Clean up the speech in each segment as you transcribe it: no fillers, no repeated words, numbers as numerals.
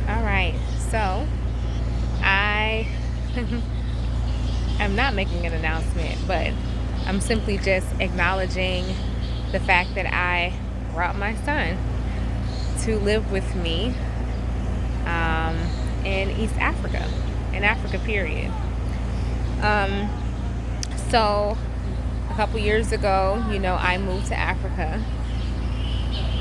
All right, so I am not making an announcement, but I'm simply just acknowledging the fact that I brought my son to live with me in East Africa, in Africa, period. So a couple years ago, I moved to Africa,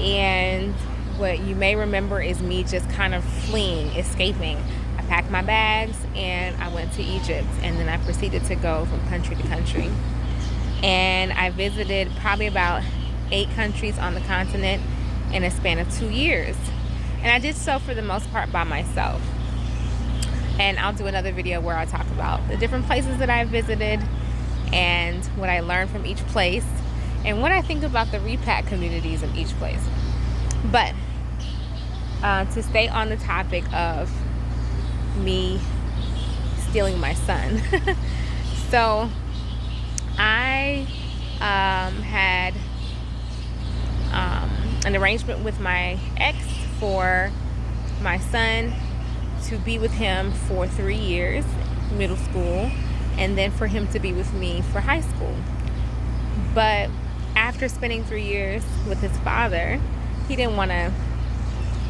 and what you may remember is me just kind of fleeing, escaping. I packed my bags and I went to Egypt, and then I proceeded to go from country to country. And I visited probably about 8 countries on the continent in a span of 2 years. And I did so for the most part by myself. And I'll do another video where I talk about the different places that I visited and what I learned from each place and what I think about the Repat communities in each place. But to stay on the topic of me stealing my son. So I had an arrangement with my ex for my son to be with him for 3 years, middle school, and then for him to be with me for high school. But after spending 3 years with his father, he didn't want to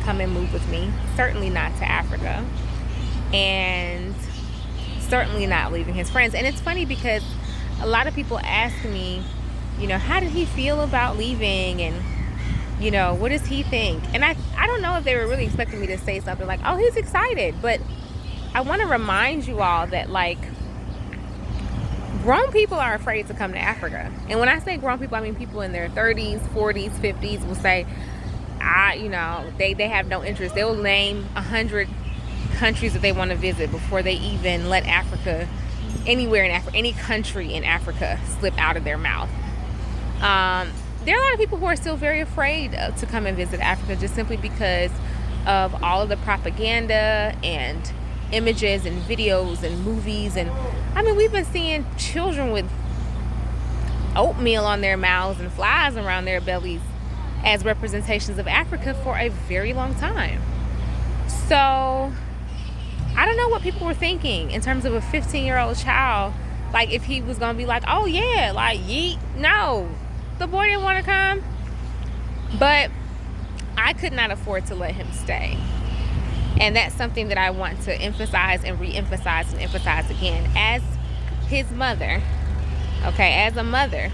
come and move with me, certainly not to Africa, and certainly not leaving his friends. And it's funny because a lot of people ask me, how did he feel about leaving, and what does he think? And I don't know if they were really expecting me to say something like, oh, he's excited. But I want to remind you all that, grown people are afraid to come to Africa. And when I say grown people, I mean people in their 30s, 40s, 50s will say, they have no interest. They will name 100 countries that they want to visit before they even let Africa, anywhere in Africa, any country in Africa, slip out of their mouth. There are a lot of people who are still very afraid to come and visit Africa, just simply because of all of the propaganda and images and videos and movies. And we've been seeing children with oatmeal on their mouths and flies around their bellies as representations of Africa for a very long time. So I don't know what people were thinking in terms of a 15-year-old child, if he was gonna be like, oh yeah, yeet. No, the boy didn't want to come, but I could not afford to let him stay. And that's something that I want to emphasize and re-emphasize and emphasize again. As his mother, as a mother,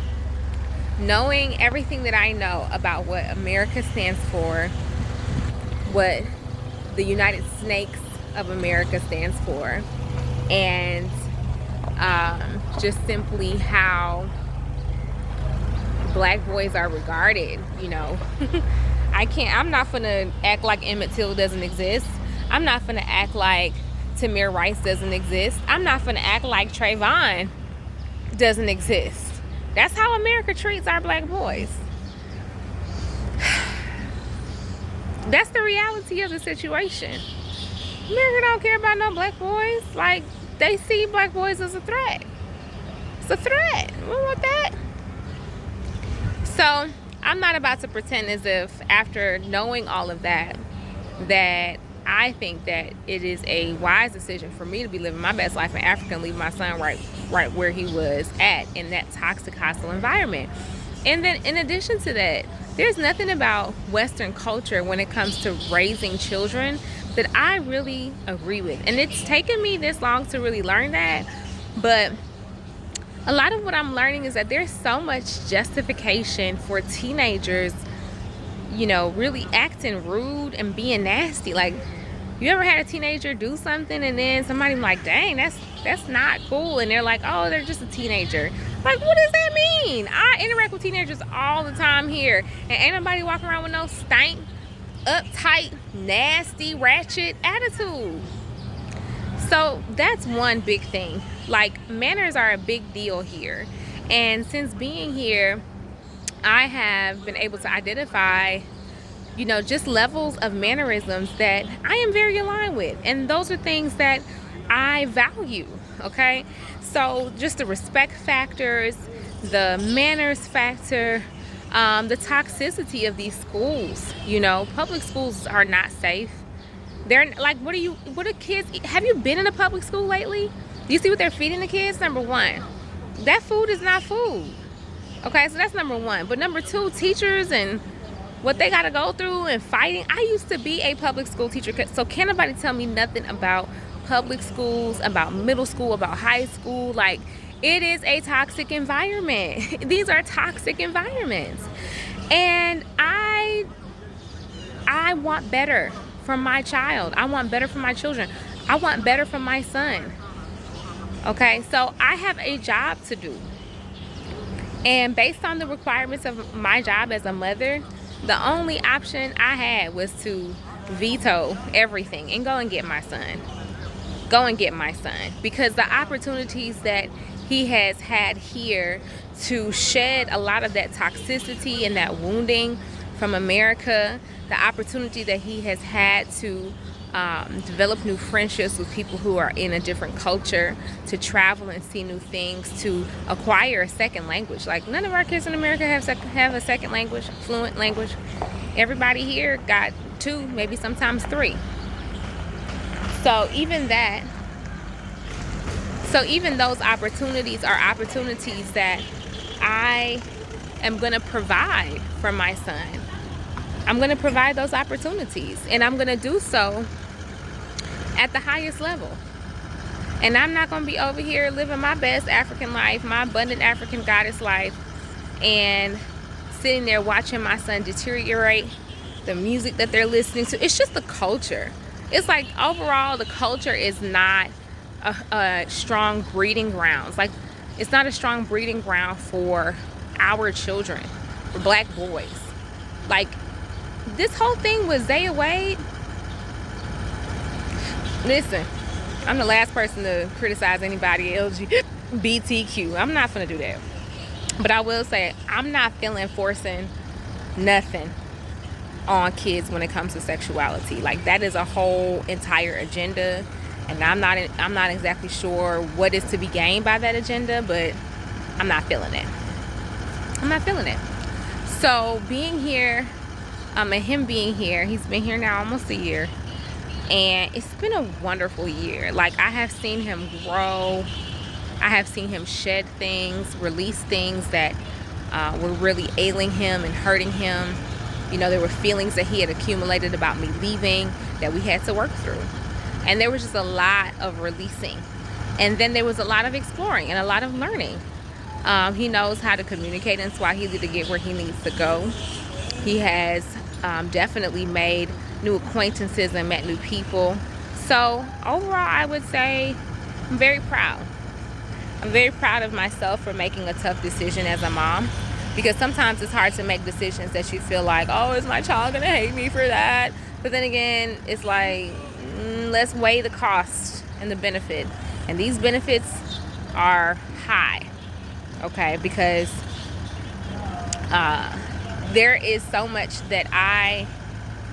knowing everything that I know about what America stands for, what the United Snakes of America stands for, and just simply how Black boys are regarded, I'm not gonna act like Emmett Till doesn't exist. I'm not gonna act like Tamir Rice doesn't exist. I'm not gonna act like Trayvon doesn't exist. That's how America treats our Black boys. That's the reality of the situation. America don't care about no Black boys. They see Black boys as a threat. It's a threat. We want that. So I'm not about to pretend as if, after knowing all of that, that I think that it is a wise decision for me to be living my best life in Africa and leave my son right where he was at, in that toxic, hostile environment. And then in addition to that, there's nothing about Western culture when it comes to raising children that I really agree with. And it's taken me this long to really learn that. But a lot of what I'm learning is that there's so much justification for teenagers, really acting rude and being nasty. You ever had a teenager do something and then somebody like, dang, that's not cool, and they're like, oh, they're just a teenager. What does that mean? I interact with teenagers all the time here, and ain't nobody walking around with no stank, uptight, nasty, ratchet attitude. So that's one big thing. Manners are a big deal here. And since being here, I have been able to identify, just levels of mannerisms that I am very aligned with. And those are things that I value, okay? So just the respect factors, the manners factor, the toxicity of these schools. Public schools are not safe. They're like, what do kids eat? Have you been in a public school lately? Do you see what they're feeding the kids? Number one, that food is not food. Okay, so that's number one. But number two, teachers and what they got to go through and fighting. I used to be a public school teacher, so can't nobody tell me nothing about public schools, about middle school, about high school. Like, it is a toxic environment. These are toxic environments. And I want better for my child. I want better for my children. I want better for my son. Okay, so I have a job to do. And based on the requirements of my job as a mother, the only option I had was to veto everything and go and get my son. Go and get my son. Because the opportunities that he has had here to shed a lot of that toxicity and that wounding from America, the opportunity that he has had to develop new friendships with people who are in a different culture, to travel and see new things, to acquire a second language. Like, none of our kids in America have a second language, fluent language. Everybody here got 2, maybe sometimes 3. So even those opportunities are opportunities that I am going to provide for my son. I'm going to provide those opportunities, and I'm going to do so at the highest level. And I'm not going to be over here living my best African life, my abundant African goddess life, and sitting there watching my son deteriorate, the music that they're listening to. It's just the culture. It's like, overall, the culture is not a strong breeding grounds. Like, it's not a strong breeding ground for our children, for black boys. Like, this whole thing with Zaya Wade, listen, I'm the last person to criticize anybody LGBTQ. I'm not gonna do that. But I will say, I'm not feeling forcing nothing on kids when it comes to sexuality. Like, that is a whole entire agenda, and I'm not exactly sure what is to be gained by that agenda, but I'm not feeling it. I'm not feeling it. So being here, and him being here, he's been here now almost a year, and it's been a wonderful year. Like, I have seen him grow. I have seen him shed things, release things that were really ailing him and hurting him. You know, there were feelings that he had accumulated about me leaving that we had to work through. And there was just a lot of releasing. And then there was a lot of exploring and a lot of learning. He knows how to communicate in Swahili to get where he needs to go. He has definitely made new acquaintances and met new people. So overall, I would say I'm very proud. I'm very proud of myself for making a tough decision as a mom, because sometimes it's hard to make decisions that you feel like, oh, is my child gonna hate me for that? But then again, it's like, let's weigh the cost and the benefit. And these benefits are high, okay? Because there is so much that I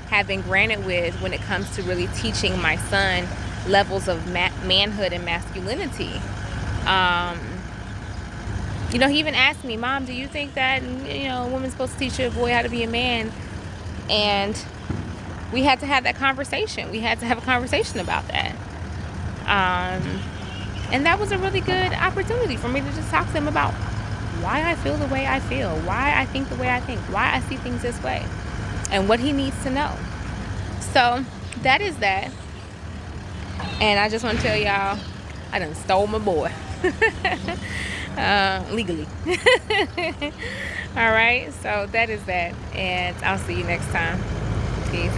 have been granted with when it comes to really teaching my son levels of manhood and masculinity. You know, he even asked me, Mom, do you think that, you know, a woman's supposed to teach a boy how to be a man? And we had to have that conversation. We had to have a conversation about that. And that was a really good opportunity for me to just talk to him about why I feel the way I feel, why I think the way I think, why I see things this way, and what he needs to know. So that is that. And I just want to tell y'all, I done stole my boy. Legally. All right, so that is that, and I'll see you next time. Peace.